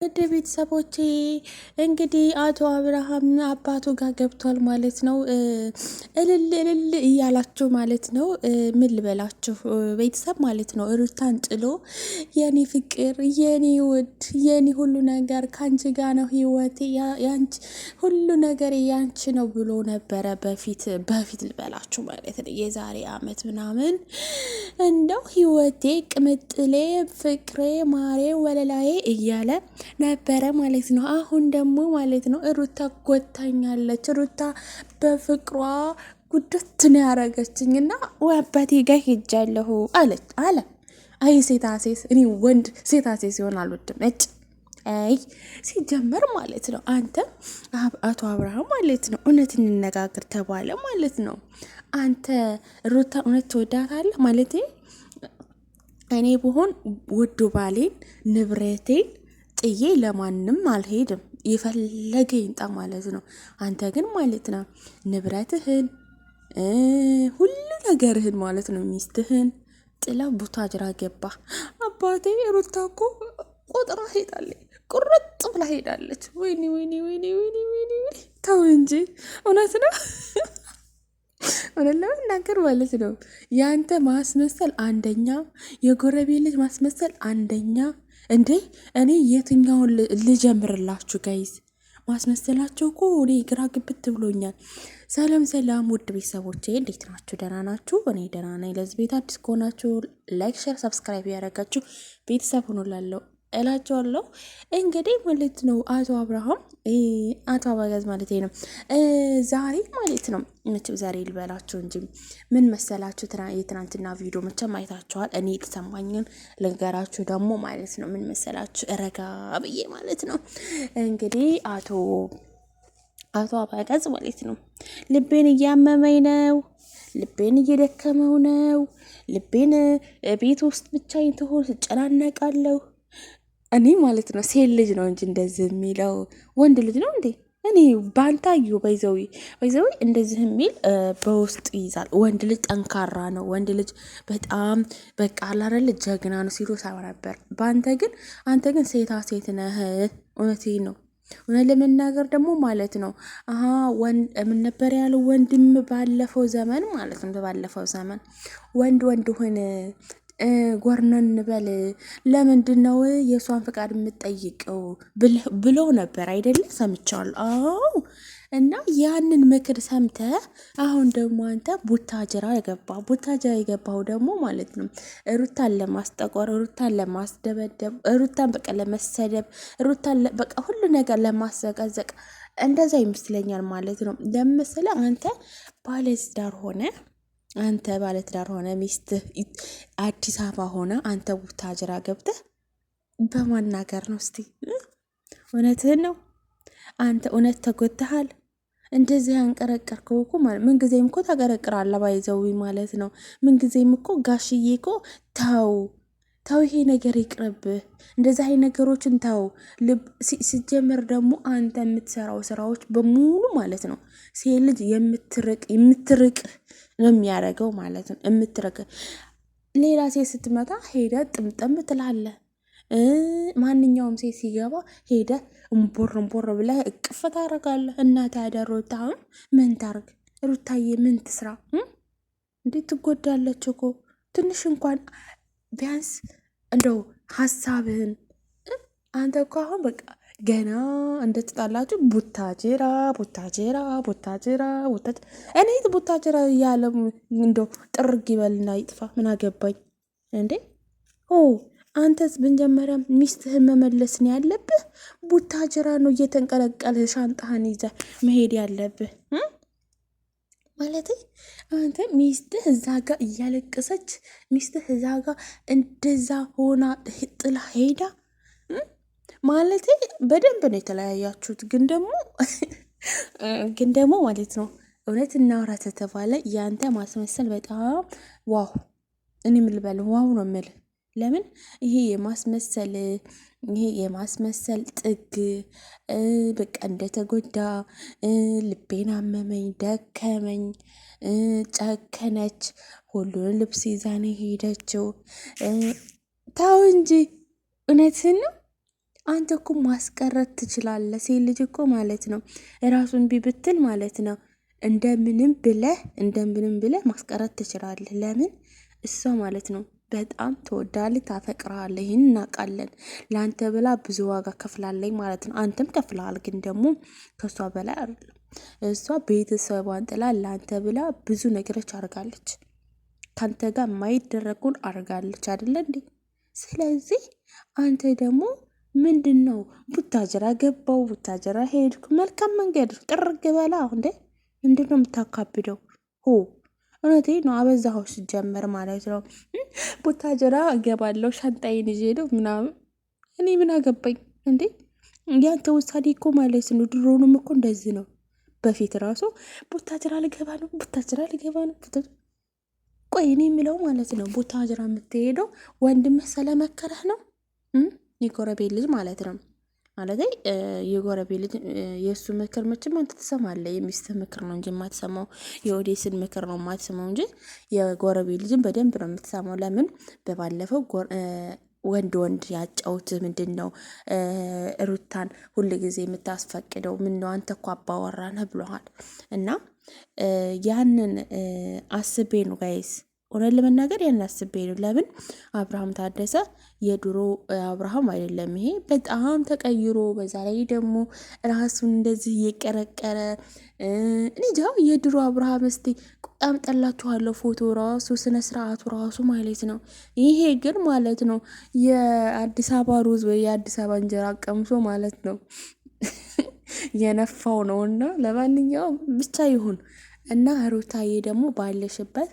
ወደ ቤተሰቦቼ እንግዲህ አቶ አብርሃም አባቱ ጋር ገብቷል ማለት ነው። እልል እልል እያላችሁ ማለት ነው። ምን ልበላችሁ ቤተሰብ ማለት ነው። ሩታን ጥሎ የኔ ፍቅር፣ የኔ ውድ፣ የኔ ሁሉ ነገር ካንቺ ጋር ነው ህይወቴ፣ ያንቺ ሁሉ ነገር ያንቺ ነው ብሎ ነበረ በፊት ልበላችሁ ማለት ነው። የዛሬ አመት ምናምን እንደው ህይወቴ፣ ቅምጥሌ፣ ፍቅሬ፣ ማሬ፣ ወለላዬ እያለ ነበረ ማለት ነው። አሁን ደግሞ ማለት ነው ሩታ ጎታኛለች። ሩታ በፍቅሯ ጉድት ነው ያረገችኝ እና አባቴ ጋር ሄጃለሁ አለ። አይ ሴታሴስ፣ እኔ ወንድ ሴታሴስ ሲሆን አልወድም። አይ ሲጀመር ማለት ነው አንተ አቶ አብርሃም ማለት ነው እውነት እንነጋገር ተባለ ማለት ነው። አንተ ሩታ እውነት ትወዳታለህ ማለት እኔ ብሆን ውዱ ባሌን ንብረቴን ጥዬ ለማንም አልሄድም፣ የፈለገ ይንጣ ማለት ነው። አንተ ግን ማለት ነው ንብረትህን ሁሉ ነገርህን ማለት ነው ሚስትህን ጥላ ቡታጅራ ገባ። አባቴ ሩታ እኮ ቆጥራ ሄዳለች፣ ቁርጥ ብላ ሄዳለች። ወይኔ ወይኔ ወይኔ ወይኔ ወይኔ! ተው እንጂ እውነት ነው። እውነት ለመናገር ማለት ነው ያንተ ማስመሰል አንደኛ፣ የጎረቤት ልጅ ማስመሰል አንደኛ። እንዴ እኔ የትኛውን ልጀምርላችሁ ጋይዝ? ማስመሰላቸው እኮ እኔ ግራ ግብት ብሎኛል። ሰላም ሰላም፣ ውድ ቤተሰቦቼ እንዴት ናችሁ? ደህና ናችሁ? እኔ ደህና ነኝ። ለዚህ ቤት አዲስ ከሆናችሁ ላይክ፣ ሸር፣ ሰብስክራይብ ያደረጋችሁ ቤተሰብ ሆኖላለሁ እላቸዋለሁ። እንግዲህ ማለት ነው አቶ አብርሃም አቶ አባጋዝ ማለት ነው ዛሬ ማለት ነው መቼም ዛሬ ልበላችሁ እንጂ ምን መሰላችሁ፣ የትናንትና ቪዲዮ መቼም አይታችኋል። እኔ የተሰማኝን ልንገራችሁ ደግሞ ማለት ነው። ምን መሰላችሁ፣ ረጋ ብዬ ማለት ነው እንግዲህ አቶ አባጋዝ ማለት ነው ልቤን እያመመኝ ነው፣ ልቤን እየደከመው ነው፣ ልቤን ቤት ውስጥ ብቻዬን ትሆን ስጨናነቃለሁ። እኔ ማለት ነው ሴት ልጅ ነው እንጂ እንደዚህ የሚለው ወንድ ልጅ ነው እንዴ? እኔ ባንታዩ ባይዘዊ እንደዚህ የሚል በውስጥ ይይዛል። ወንድ ልጅ ጠንካራ ነው፣ ወንድ ልጅ በጣም በቃ አላረል ጀግና ነው ሲሉ ሳይሆን ነበር። አንተ ግን ሴታ ሴት ነህ። እውነቴን ነው። እውነት ለመናገር ደግሞ ማለት ነው ምን ነበር ያለው ወንድም ባለፈው ዘመን ማለት ነው ባለፈው ዘመን ወንድ ሆነ ጎርነን በል ለምንድን ነው የሷን ፍቃድ የምትጠይቀው ብሎ ነበር አይደለ? ሰምቻለሁ። አዎ። እና ያንን ምክር ሰምተ አሁን ደግሞ አንተ ቡታጅራ የገባው ደግሞ ማለት ነው ሩታን ለማስጠቆር፣ ሩታን ለማስደበደብ፣ ሩታን በቃ ለመሰደብ፣ ሩታን በቃ ሁሉ ነገር ለማዘቀዘቅ እንደዛ ይመስለኛል ማለት ነው። ለምሳሌ አንተ ባለትዳር ሆነ ሚስትህ አዲስ አበባ ሆነ አንተ ቡታጅራ ገብተህ በማናገር ነው? እስቲ እውነትህን ነው? አንተ እውነት ተጎድተሃል? እንደዚህ ያንቀረቀርከው እኮ ማለት ምንጊዜም እኮ ታቀረቅራለህ ባይዘዊ ማለት ነው። ምንጊዜም እኮ ጋሽዬ እኮ ተው ይሄ ነገር ይቅርብህ፣ እንደዚህ አይነት ነገሮችን ተው። ሲጀመር ደግሞ አንተ የምትሰራው ስራዎች በሙሉ ማለት ነው ሴት ልጅ የምትርቅ ነው የሚያደርገው ማለት ነው። የምትርቅ ሌላ ሴት ስትመጣ ሄደ ጥምጥም ትላለ። ማንኛውም ሴት ሲገባ ሄደ እምቦር ብለህ እቅፍ ታደርጋለህ። እና ታዲያ ሩታ ምን ታርግ? ሩታዬ ምን ትስራ? እንዴት ትጎዳለች እኮ ትንሽ እንኳን ቢያንስ እንደው ሀሳብህን አንተ እኮ አሁን በቃ ገና እንደተጣላችሁ ቡታጅራ እኔ ቡታጅራ እያለ እንደው ጥርግ ይበልና ይጥፋ፣ ምን አገባኝ እንዴ? አንተስ መጀመሪያ ሚስትህን መመለስ ነው ያለብህ። ቡታጅራ ነው እየተንቀለቀለ ሻንጣህን ይዘህ መሄድ ያለብህ ማለት አንተ ሚስትህ እዛ ጋር እያለቀሰች ሚስትህ እዛ ጋር እንደዛ ሆና ጥላ ሄዳ ማለት በደንብ ነው የተለያያችሁት። ግን ደግሞ ማለት ነው እውነት እናውራ ተተባለ ያንተ ማስመሰል በጣም ዋው። እኔ የምልበል ዋው ነው የምልህ። ለምን ይሄ የማስመሰል ጥግ በቃ እንደተጎዳ ልቤን አመመኝ፣ ደከመኝ፣ ጨከነች፣ ሁሉን ልብስ ይዛ ነው ሄደችው። ተው እንጂ እውነትህን ነው። አንተ እኮ ማስቀረት ትችላለህ። ሴት ልጅ እኮ ማለት ነው ራሱን ቢብትል ማለት ነው እንደምንም ብለህ ማስቀረት ትችላለህ። ለምን እሷ ማለት ነው በጣም ትወዳለች፣ ታፈቅረሃለች። ይህን እናውቃለን። ለአንተ ብላ ብዙ ዋጋ ከፍላለች ማለት ነው። አንተም ከፍለሃል፣ ግን ደግሞ ከእሷ በላይ አይደለም። እሷ ቤተሰቧን ጥላ ለአንተ ብላ ብዙ ነገሮች አድርጋለች። ከአንተ ጋር የማይደረጉን አድርጋለች አይደለ እንዴ? ስለዚህ አንተ ደግሞ ምንድን ነው ቡታጅራ ገባው፣ ቡታጅራ ሄድኩ፣ መልካም መንገድ ጥርግ በላ እንዴ! ምንድን ነው የምታካብደው? ሆ እውነቴ ነው። አበዛኸው ሲጀመር ማለት ነው። ቡታጅራ እገባለሁ ሻንጣዬን ይዤ ነው ምናምን። እኔ ምን አገባኝ እንዴ? ያንተ ውሳኔ እኮ ማለት ነው። ድሮውንም እኮ እንደዚህ ነው። በፊት ራሱ ቡታጅራ ልገባ ነው፣ ቡታጅራ ልገባ ነው። ቆይ እኔ የሚለው ማለት ነው ቡታጅራ የምትሄደው ወንድምህ ስለመከረህ ነው? የጎረቤት ልጅ ማለት ነው። ማለት የጎረቤት ልጅ የእሱ ምክር መቼም አንተ ትሰማለህ። የሚስትህ ምክር ነው እንጂ የማትሰማው የኦዴስን ምክር ነው የማትሰማው እንጂ የጎረቤት ልጅን በደንብ ነው የምትሰማው። ለምን በባለፈው ወንድ ያጫውት ምንድን ነው ሩታን ሁል ጊዜ የምታስፈቅደው ምን ነው አንተ እኮ አባወራ ነህ ብለዋል። እና ያንን አስቤ ነው ጋይስ፣ እውነት ለመናገር ያን አስቤ ነው። ለምን አብርሃም ታደሰ የድሮ አብርሃም አይደለም። ይሄ በጣም ተቀይሮ፣ በዛ ላይ ደግሞ ራሱን እንደዚህ እየቀረቀረ እንጃ። የድሮ አብርሃም እስቲ አምጠላችኋለሁ ፎቶ ራሱ ስነ ስርዓቱ ራሱ ማለት ነው። ይሄ ግን ማለት ነው የአዲስ አበባ ሩዝ ወይ የአዲስ አበባ እንጀራ ቀምሶ ማለት ነው የነፋው ነው። እና ለማንኛውም ብቻ ይሁን እና ሩታዬ ደግሞ ባለሽበት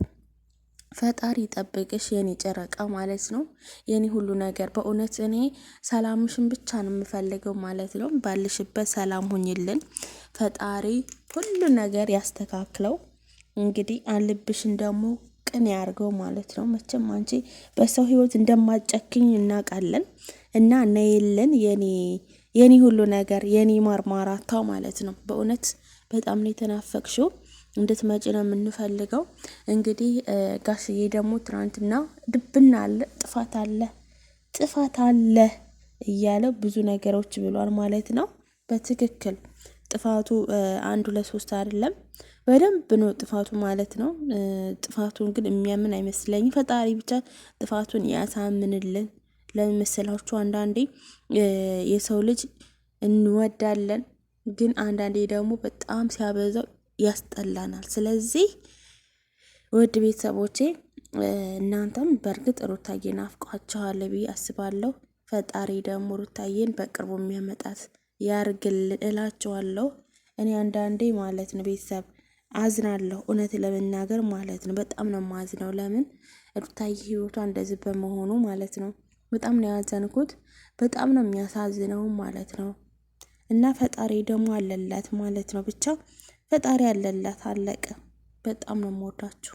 ፈጣሪ ጠብቅሽ የኔ ጨረቃ ማለት ነው። የኔ ሁሉ ነገር በእውነት እኔ ሰላምሽን ብቻ ነው የምፈልገው ማለት ነው። ባለሽበት ሰላም ሁኝልን፣ ፈጣሪ ሁሉ ነገር ያስተካክለው። እንግዲህ አልብሽን ደግሞ ቅን ያርገው ማለት ነው። መቼም አንቺ በሰው ህይወት እንደማጨክኝ እናውቃለን። እና ነይልን የኔ ሁሉ ነገር የኔ ማርማራታው ማለት ነው። በእውነት በጣም ነው የተናፈቅሽው። እንድትመጪ ነው የምንፈልገው። እንግዲህ ጋሽዬ ደግሞ ትናንትና ድብና አለ ጥፋት አለ እያለ ብዙ ነገሮች ብሏል ማለት ነው። በትክክል ጥፋቱ 1 2 3 አይደለም፣ በደንብ ነው ጥፋቱ ማለት ነው። ጥፋቱን ግን የሚያምን አይመስለኝም። ፈጣሪ ብቻ ጥፋቱን ያሳምንልን። ለምን መሰላችሁ? አንዳንዴ የሰው ልጅ እንወዳለን፣ ግን አንዳንዴ ደግሞ በጣም ሲያበዛው ያስጠላናል። ስለዚህ ውድ ቤተሰቦቼ እናንተም በእርግጥ ሩታዬን ናፍቃችኋል ብዬ አስባለሁ። ፈጣሪ ደግሞ ሩታዬን በቅርቡ የሚያመጣት ያርግልን እላችኋለሁ። እኔ አንዳንዴ ማለት ነው ቤተሰብ አዝናለሁ፣ እውነት ለመናገር ማለት ነው። በጣም ነው ማዝነው። ለምን ሩታዬ ህይወቷ እንደዚህ በመሆኑ ማለት ነው። በጣም ነው ያዘንኩት። በጣም ነው የሚያሳዝነው ማለት ነው። እና ፈጣሪ ደግሞ አለላት ማለት ነው። ብቻ ፈጣሪ አለላት፣ አለቀ። በጣም ነው የምወዳችሁ።